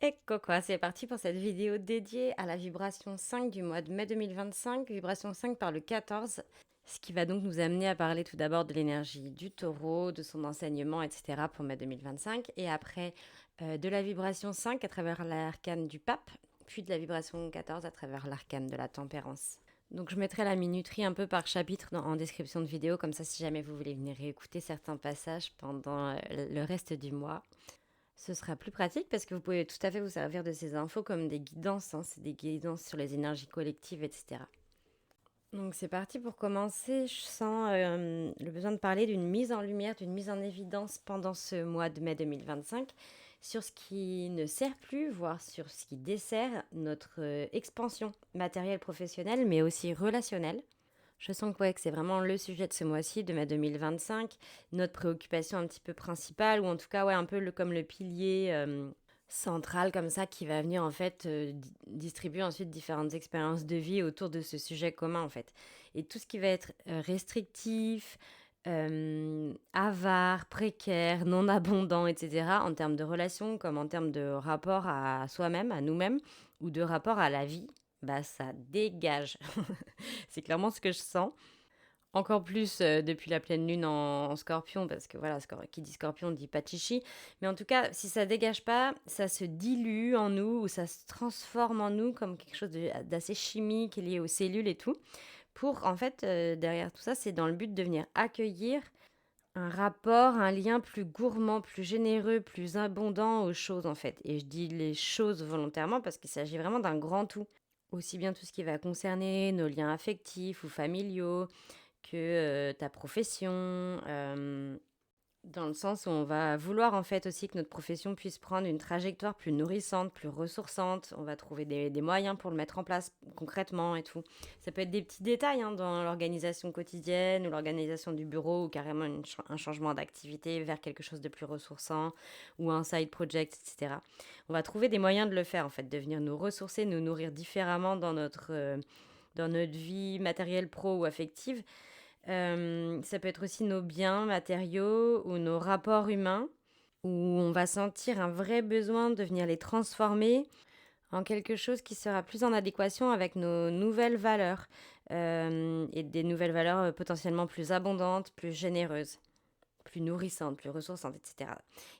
Et quoi, c'est parti pour cette vidéo dédiée à la vibration 5 du mois de mai 2025, vibration 5 par le 14, ce qui va donc nous amener à parler tout d'abord de l'énergie du taureau, de son enseignement, etc. pour mai 2025, et après de la vibration 5 à travers l'arcane du pape, puis de la vibration 14 à travers l'arcane de la tempérance. Donc je mettrai la minuterie un peu par chapitre en description de vidéo, comme ça si jamais vous voulez venir réécouter certains passages pendant le reste du mois. Ce sera plus pratique parce que vous pouvez tout à fait vous servir de ces infos comme des guidances, hein, c'est des guidances sur les énergies collectives, etc. Donc c'est parti pour commencer. Je sens le besoin de parler d'une mise en lumière, d'une mise en évidence pendant ce mois de mai 2025 sur ce qui ne sert plus, voire sur ce qui dessert notre expansion matérielle, professionnelle, mais aussi relationnelle. Je sens que, ouais, que c'est vraiment le sujet de ce mois-ci, de mai 2025, notre préoccupation un petit peu principale, ou en tout cas, ouais, un peu comme le pilier central comme ça qui va venir en fait distribuer ensuite différentes expériences de vie autour de ce sujet commun en fait. Et tout ce qui va être restrictif, avare, précaire, non abondant, etc. en termes de relations comme en termes de rapport à soi-même, à nous-mêmes, ou de rapport à la vie, bah ça dégage. C'est clairement ce que je sens. Encore plus depuis la pleine lune en scorpion, parce que voilà, qui dit scorpion dit pas de chichi. Mais en tout cas, si ça dégage pas, ça se dilue en nous, ou ça se transforme en nous comme quelque chose d'assez chimique, lié aux cellules et tout. Pour, en fait, derrière tout ça, c'est dans le but de venir accueillir un rapport, un lien plus gourmand, plus généreux, plus abondant aux choses, en fait. Et je dis les choses volontairement parce qu'il s'agit vraiment d'un grand tout. Aussi bien tout ce qui va concerner nos liens affectifs ou familiaux, que ta profession, dans le sens où on va vouloir en fait aussi que notre profession puisse prendre une trajectoire plus nourrissante, plus ressourçante. On va trouver des moyens pour le mettre en place concrètement et tout. Ça peut être des petits détails hein, dans l'organisation quotidienne ou l'organisation du bureau ou carrément un changement d'activité vers quelque chose de plus ressourçant ou un side project, etc. On va trouver des moyens de le faire en fait, de venir nous ressourcer, nous nourrir différemment dans notre vie matérielle, pro ou affective. Ça peut être aussi nos biens matériaux ou nos rapports humains, où on va sentir un vrai besoin de venir les transformer en quelque chose qui sera plus en adéquation avec nos nouvelles valeurs, et des nouvelles valeurs potentiellement plus abondantes, plus généreuses, plus nourrissantes, plus ressourçantes, etc.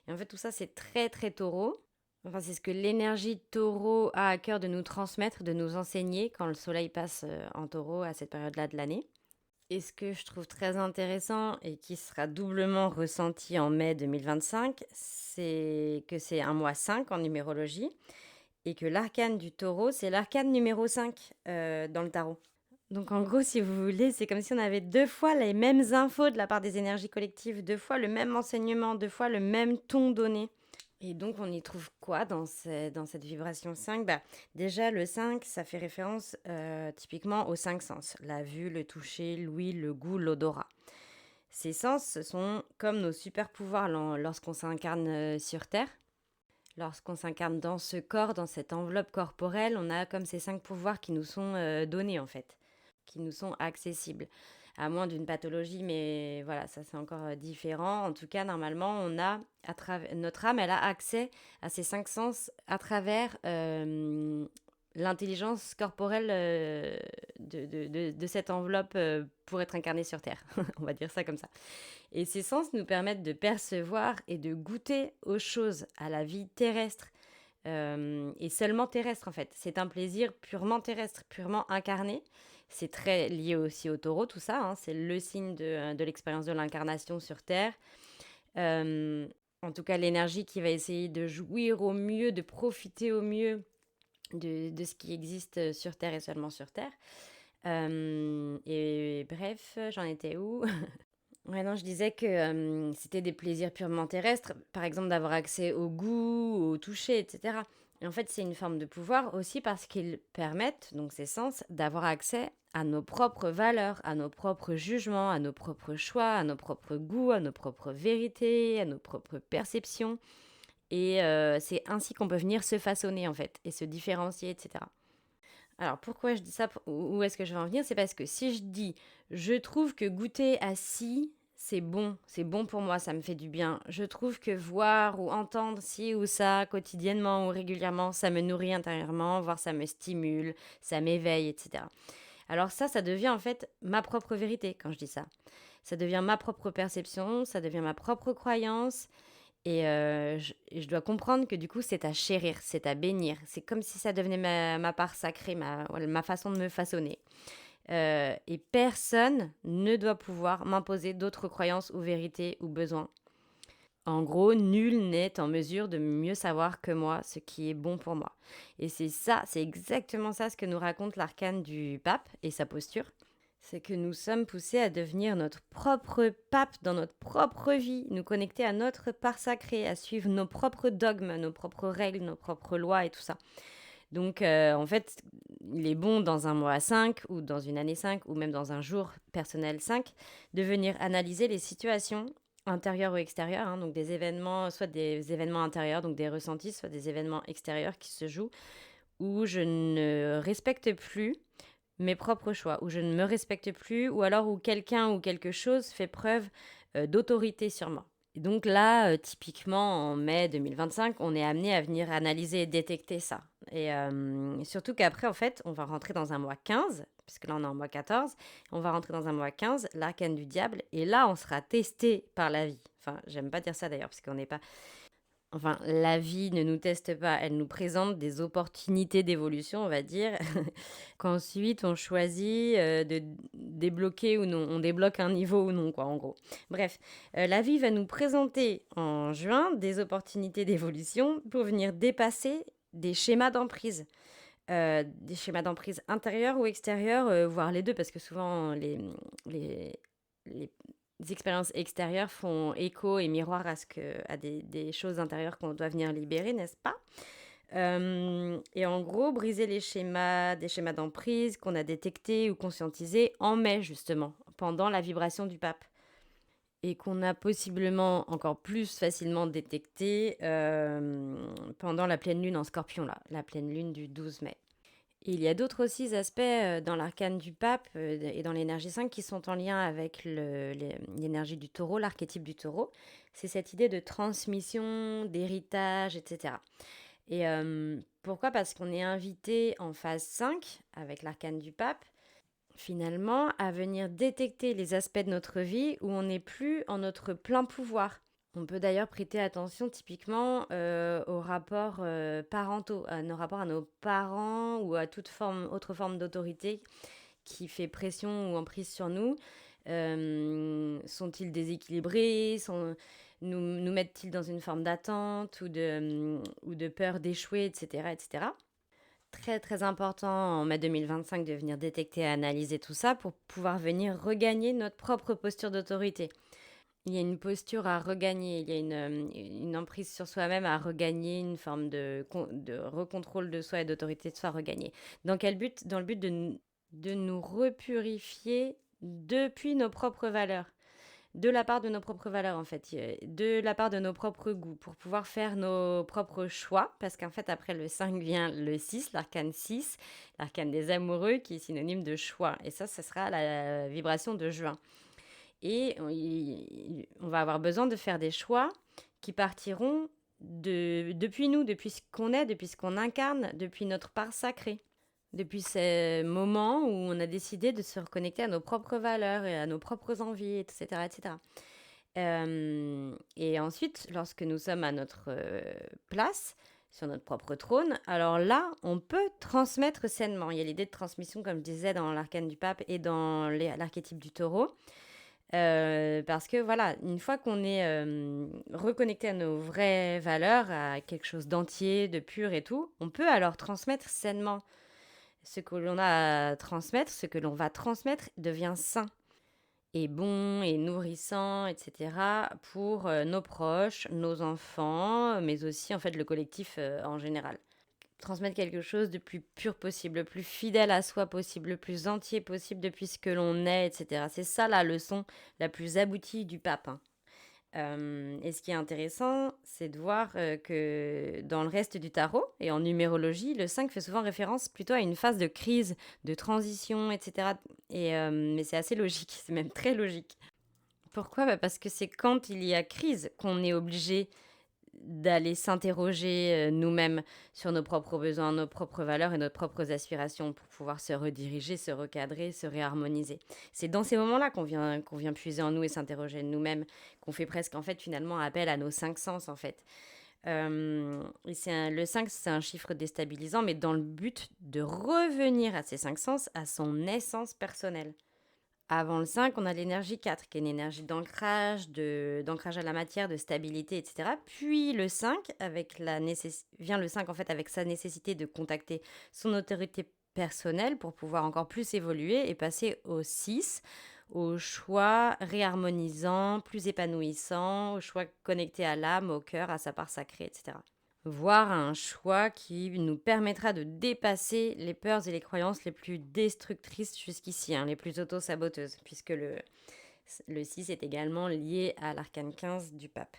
Et en fait, tout ça, c'est très, très taureau. Enfin, c'est ce que l'énergie taureau a à cœur de nous transmettre, de nous enseigner quand le soleil passe en taureau à cette période-là de l'année. Et ce que je trouve très intéressant et qui sera doublement ressenti en mai 2025, c'est que c'est un mois 5 en numérologie et que l'arcane du taureau, c'est l'arcane numéro 5 dans le tarot. Donc en gros, si vous voulez, c'est comme si on avait deux fois les mêmes infos de la part des énergies collectives, deux fois le même enseignement, deux fois le même ton donné. Et donc, on y trouve quoi dans cette vibration 5? Bah, déjà, le 5, ça fait référence typiquement aux cinq sens. La vue, le toucher, l'ouïe, le goût, l'odorat. Ces sens, ce sont comme nos super pouvoirs lorsqu'on s'incarne sur Terre. Lorsqu'on s'incarne dans ce corps, dans cette enveloppe corporelle, on a comme ces cinq pouvoirs qui nous sont donnés en fait, qui nous sont accessibles. À moins d'une pathologie, mais voilà, ça c'est encore différent. En tout cas, normalement, on a, notre âme, elle a accès à ces cinq sens à travers l'intelligence corporelle de cette enveloppe pour être incarnée sur Terre. On va dire ça comme ça. Et ces sens nous permettent de percevoir et de goûter aux choses, à la vie terrestre, et seulement terrestre en fait. C'est un plaisir purement terrestre, purement incarné. C'est très lié aussi au taureau, tout ça. Hein. C'est le signe de l'expérience de l'incarnation sur Terre. En tout cas, l'énergie qui va essayer de jouir au mieux, de profiter au mieux de ce qui existe sur Terre et seulement sur Terre. Et bref, j'en étais où? Ouais, non, je disais que c'était des plaisirs purement terrestres, par exemple d'avoir accès au goût, au toucher, etc. Et en fait, c'est une forme de pouvoir aussi parce qu'ils permettent, donc ces sens, d'avoir accès à nos propres valeurs, à nos propres jugements, à nos propres choix, à nos propres goûts, à nos propres vérités, à nos propres perceptions. Et c'est ainsi qu'on peut venir se façonner en fait, et se différencier, etc. Alors pourquoi je dis ça, où est-ce que je veux en venir? C'est parce que si je dis je trouve que goûter à ci, c'est bon pour moi, ça me fait du bien. Je trouve que voir ou entendre ci ou ça quotidiennement ou régulièrement, ça me nourrit intérieurement, voire ça me stimule, ça m'éveille, etc. Alors ça devient en fait ma propre vérité quand je dis ça. Ça devient ma propre perception, ça devient ma propre croyance et je dois comprendre que du coup c'est à chérir, c'est à bénir. C'est comme si ça devenait ma part sacrée, voilà, ma façon de me façonner. Et personne ne doit pouvoir m'imposer d'autres croyances ou vérités ou besoins. En gros, nul n'est en mesure de mieux savoir que moi ce qui est bon pour moi. Et c'est ça, c'est exactement ça ce que nous raconte l'arcane du pape et sa posture. C'est que nous sommes poussés à devenir notre propre pape dans notre propre vie, nous connecter à notre part sacrée, à suivre nos propres dogmes, nos propres règles, nos propres lois et tout ça. Donc, en fait, il est bon dans un mois 5 ou dans une année 5 ou même dans un jour personnel 5 de venir analyser les situations intérieures ou extérieures, hein, donc des événements, soit des événements intérieurs, donc des ressentis, soit des événements extérieurs qui se jouent, où je ne respecte plus mes propres choix, où je ne me respecte plus, ou alors où quelqu'un ou quelque chose fait preuve d'autorité sur moi. Et donc là, typiquement en mai 2025, on est amené à venir analyser et détecter ça. Et surtout qu'après, en fait, on va rentrer dans un mois 15, puisque là on est en mois 14, on va rentrer dans un mois 15, l'arcane du diable, et là on sera testé par la vie. Enfin, j'aime pas dire ça d'ailleurs, parce qu'on n'est pas... Enfin, la vie ne nous teste pas, elle nous présente des opportunités d'évolution, on va dire. Qu'ensuite, on choisit de débloquer ou non. On débloque un niveau ou non, quoi, en gros. Bref, la vie va nous présenter en juin des opportunités d'évolution pour venir dépasser des schémas d'emprise. Des schémas d'emprise intérieurs ou extérieurs, voire les deux, parce que souvent, les, les expériences extérieures font écho et miroir à des choses intérieures qu'on doit venir libérer, n'est-ce pas? Et en gros, briser des schémas d'emprise qu'on a détectés ou conscientisés en mai, justement, pendant la vibration du pape. Et qu'on a possiblement encore plus facilement détecté pendant la pleine lune en scorpion, là, la pleine lune du 12 mai. Et il y a d'autres aussi aspects dans l'arcane du pape et dans l'énergie 5 qui sont en lien avec l'énergie du taureau, l'archétype du taureau. C'est cette idée de transmission, d'héritage, etc. Et pourquoi? Parce qu'on est invité en phase 5, avec l'arcane du pape, finalement, à venir détecter les aspects de notre vie où on n'est plus en notre plein pouvoir. On peut d'ailleurs prêter attention typiquement aux rapports parentaux, à nos rapports à nos parents ou à toute autre forme d'autorité qui fait pression ou emprise sur nous. Sont-ils déséquilibrés? Nous mettent-ils dans une forme d'attente ou de peur d'échouer, etc., etc. Très très important en mai 2025 de venir détecter et analyser tout ça pour pouvoir venir regagner notre propre posture d'autorité. Il y a une posture à regagner, il y a une emprise sur soi-même à regagner, une forme de recontrôle de soi et d'autorité de soi à regagner. Dans quel but? Dans le but de nous repurifier depuis nos propres valeurs. De la part de nos propres valeurs, en fait. De la part de nos propres goûts, pour pouvoir faire nos propres choix. Parce qu'en fait, après le 5 vient le 6, l'arcane 6, l'arcane des amoureux, qui est synonyme de choix. Et ça sera la vibration de juin. Et on va avoir besoin de faire des choix qui partiront depuis nous, depuis ce qu'on est, depuis ce qu'on incarne, depuis notre part sacrée. Depuis ces moments où on a décidé de se reconnecter à nos propres valeurs et à nos propres envies, etc. etc. Et ensuite, lorsque nous sommes à notre place, sur notre propre trône, alors là, on peut transmettre sainement. Il y a l'idée de transmission, comme je disais, dans l'arcane du pape et dans l'archétype du taureau. Parce que voilà, une fois qu'on est reconnecté à nos vraies valeurs, à quelque chose d'entier, de pur et tout, on peut alors transmettre sainement. Ce que l'on a à transmettre, ce que l'on va transmettre devient sain et bon et nourrissant, etc. pour nos proches, nos enfants, mais aussi en fait le collectif en général. Transmettre quelque chose de plus pur possible, le plus fidèle à soi possible, le plus entier possible depuis ce que l'on est, etc. C'est ça la leçon la plus aboutie du pape, hein. Et ce qui est intéressant, c'est de voir que dans le reste du tarot et en numérologie, le 5 fait souvent référence plutôt à une phase de crise, de transition, etc. Mais c'est assez logique, c'est même très logique. Pourquoi? Bah, parce que c'est quand il y a crise qu'on est obligé d'aller s'interroger, nous-mêmes sur nos propres besoins, nos propres valeurs et nos propres aspirations pour pouvoir se rediriger, se recadrer, se réharmoniser. C'est dans ces moments-là qu'on vient puiser en nous et s'interroger nous-mêmes, qu'on fait presque, en fait, finalement appel à nos 5 sens, en fait. Et le 5, c'est un chiffre déstabilisant, mais dans le but de revenir à ces 5 sens, à son essence personnelle. Avant le 5, on a l'énergie 4, qui est une énergie d'ancrage à la matière, de stabilité, et cetera. Puis le 5, vient le 5 en fait avec sa nécessité de contacter son autorité personnelle pour pouvoir encore plus évoluer et passer au 6, au choix réharmonisant, plus épanouissant, au choix connecté à l'âme, au cœur, à sa part sacrée, etc. Voire un choix qui nous permettra de dépasser les peurs et les croyances les plus destructrices jusqu'ici, hein, les plus auto-saboteuses, puisque le 6 est également lié à l'arcane 15 du pape.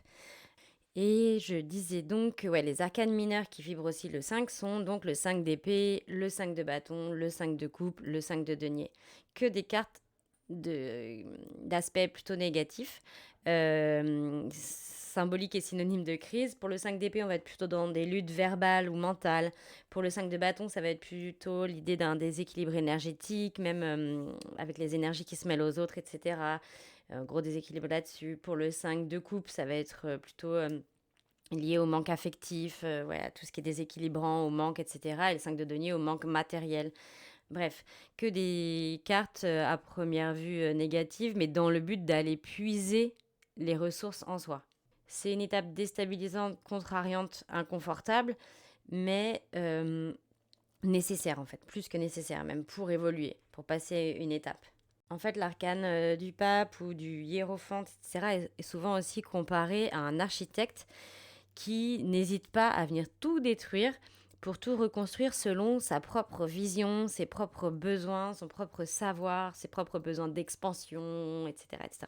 Et je disais donc que ouais, les arcanes mineurs qui vibrent aussi le 5 sont donc le 5 d'épée, le 5 de bâton, le 5 de coupe, le 5 de denier. Que des cartes d'aspect plutôt négatif. Symbolique et synonyme de crise. Pour le 5 d'épée, on va être plutôt dans des luttes verbales ou mentales. Pour le 5 de bâton, ça va être plutôt l'idée d'un déséquilibre énergétique, même avec les énergies qui se mêlent aux autres, etc. Gros déséquilibre là-dessus. Pour le 5 de coupe, ça va être plutôt lié au manque affectif, ouais, à tout ce qui est déséquilibrant, au manque, etc. Et le 5 de denier au manque matériel. Bref, que des cartes à première vue négatives, mais dans le but d'aller puiser les ressources en soi. C'est une étape déstabilisante, contrariante, inconfortable, mais nécessaire en fait, plus que nécessaire même pour évoluer, pour passer une étape. En fait, l'arcane du pape ou du hiérophante, etc., est souvent aussi comparé à un architecte qui n'hésite pas à venir tout détruire pour tout reconstruire selon sa propre vision, ses propres besoins, son propre savoir, ses propres besoins d'expansion, etc. etc.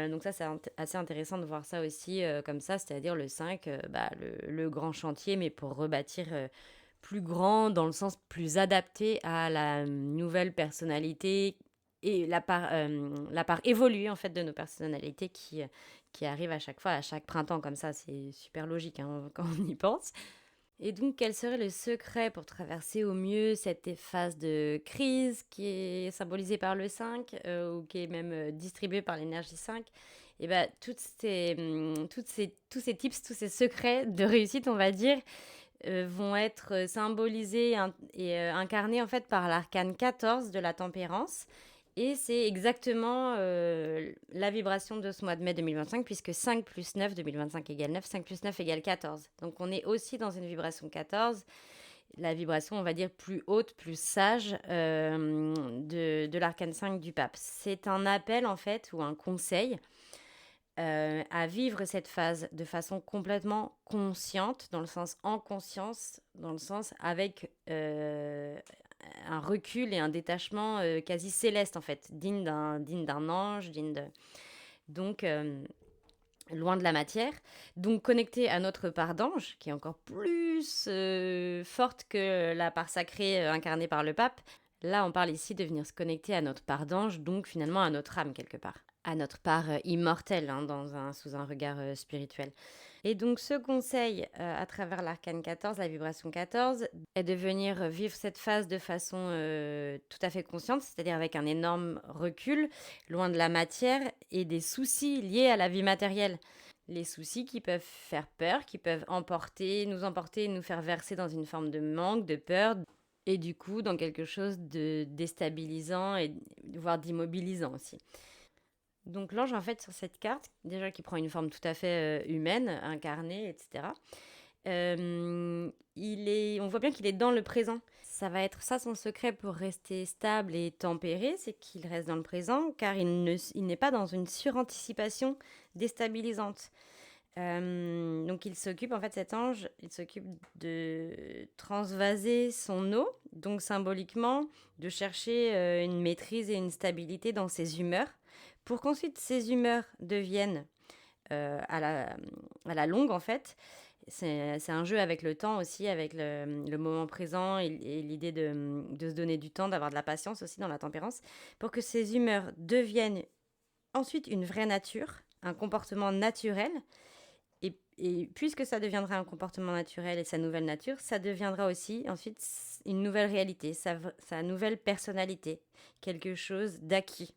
Donc ça, c'est assez intéressant de voir ça aussi comme ça, c'est-à-dire le 5, le grand chantier, mais pour rebâtir plus grand, dans le sens plus adapté à la nouvelle personnalité et la part évoluée en fait de nos personnalités qui arrive à chaque fois, à chaque printemps comme ça. C'est super logique hein, quand on y pense. Et donc, quel serait le secret pour traverser au mieux cette phase de crise qui est symbolisée par le 5 ou qui est même distribuée par l'énergie 5? Et bien, tous ces tips, tous ces secrets de réussite, on va dire, vont être symbolisés et incarnés en fait par l'arcane 14 de la tempérance. Et c'est exactement la vibration de ce mois de mai 2025, puisque 5 plus 9, 2025 égale 9, 5 plus 9 égale 14. Donc on est aussi dans une vibration 14, la vibration, on va dire, plus haute, plus sage de l'arcane 5 du pape. C'est un appel, en fait, ou un conseil à vivre cette phase de façon complètement consciente, dans le sens en conscience, dans le sens avec un recul et un détachement quasi céleste en fait, digne d'un ange, donc loin de la matière, donc connecté à notre part d'ange, qui est encore plus forte que la part sacrée incarnée par le pape. Là, on parle ici de venir se connecter à notre part d'ange, donc finalement à notre âme quelque part, à notre part immortelle hein, sous un regard spirituel. Et donc ce conseil à travers l'arcane 14, la vibration 14, est de venir vivre cette phase de façon tout à fait consciente, c'est-à-dire avec un énorme recul, loin de la matière et des soucis liés à la vie matérielle. Les soucis qui peuvent faire peur, qui peuvent nous emporter, nous faire verser dans une forme de manque, de peur, et du coup dans quelque chose de déstabilisant et voire d'immobilisant aussi. Donc l'ange, en fait, sur cette carte, déjà qui prend une forme tout à fait humaine, incarnée, etc., on voit bien qu'il est dans le présent. Ça va être ça son secret pour rester stable et tempéré, c'est qu'il reste dans le présent, car il n'est pas dans une suranticipation déstabilisante. Donc il s'occupe, en fait, cet ange, il s'occupe de transvaser son eau, donc symboliquement, de chercher une maîtrise et une stabilité dans ses humeurs, pour qu'ensuite ces humeurs deviennent à la longue, en fait. C'est un jeu avec le temps aussi, avec le moment présent et l'idée de se donner du temps, d'avoir de la patience aussi dans la tempérance, pour que ces humeurs deviennent ensuite une vraie nature, un comportement naturel. Et puisque ça deviendra un comportement naturel et sa nouvelle nature, ça deviendra aussi ensuite une nouvelle réalité, sa nouvelle personnalité, quelque chose d'acquis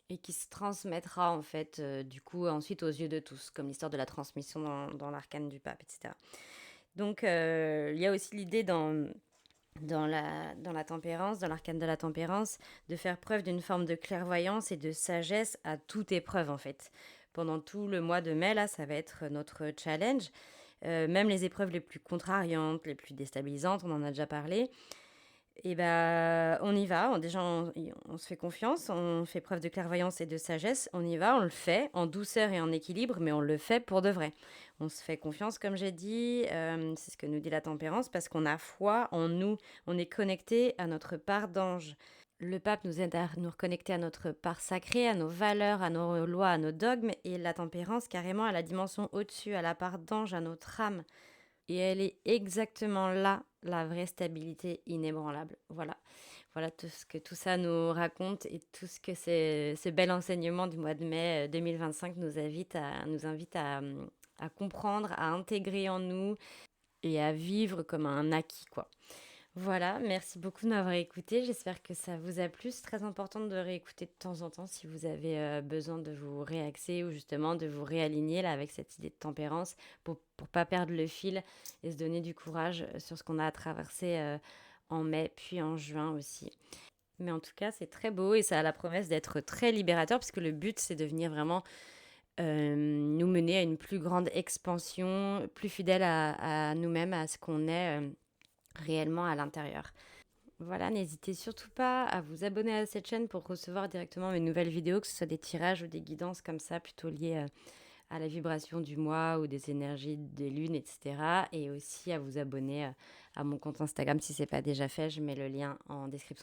et qui se transmettra en fait du coup ensuite aux yeux de tous, comme l'histoire de la transmission dans l'arcane du pape, etc. Donc il y a aussi l'idée dans la tempérance, dans l'arcane de la tempérance, de faire preuve d'une forme de clairvoyance et de sagesse à toute épreuve en fait. Pendant tout le mois de mai, là, ça va être notre challenge. Même les épreuves les plus contrariantes, les plus déstabilisantes, on en a déjà parlé. Et ben, on y va. Déjà, on se fait confiance, on fait preuve de clairvoyance et de sagesse. On y va, on le fait en douceur et en équilibre, mais on le fait pour de vrai. On se fait confiance, comme j'ai dit. C'est ce que nous dit la tempérance, parce qu'on a foi en nous. On est connecté à notre part d'ange. Le pape nous aide à nous reconnecter à notre part sacrée, à nos valeurs, à nos lois, à nos dogmes. Et la tempérance, carrément, à la dimension au-dessus, à la part d'ange, à notre âme. Et elle est exactement là, la vraie stabilité inébranlable. Voilà. Voilà tout ce que tout ça nous raconte et tout ce que ce bel enseignement du mois de mai 2025 nous invite à comprendre, à intégrer en nous et à vivre comme un acquis, quoi. Voilà, merci beaucoup de m'avoir écouté. J'espère que ça vous a plu. C'est très important de réécouter de temps en temps si vous avez besoin de vous réaxer ou justement de vous réaligner là avec cette idée de tempérance pour pas perdre le fil et se donner du courage sur ce qu'on a à traverser en mai puis en juin aussi. Mais en tout cas, c'est très beau et ça a la promesse d'être très libérateur parce que le but, c'est de venir vraiment nous mener à une plus grande expansion, plus fidèle à nous-mêmes, à ce qu'on est réellement à l'intérieur. Voilà, n'hésitez surtout pas à vous abonner à cette chaîne pour recevoir directement mes nouvelles vidéos, que ce soit des tirages ou des guidances comme ça, plutôt liées à la vibration du mois ou des énergies des lunes, etc. Et aussi à vous abonner à mon compte Instagram si ce n'est pas déjà fait, je mets le lien en description.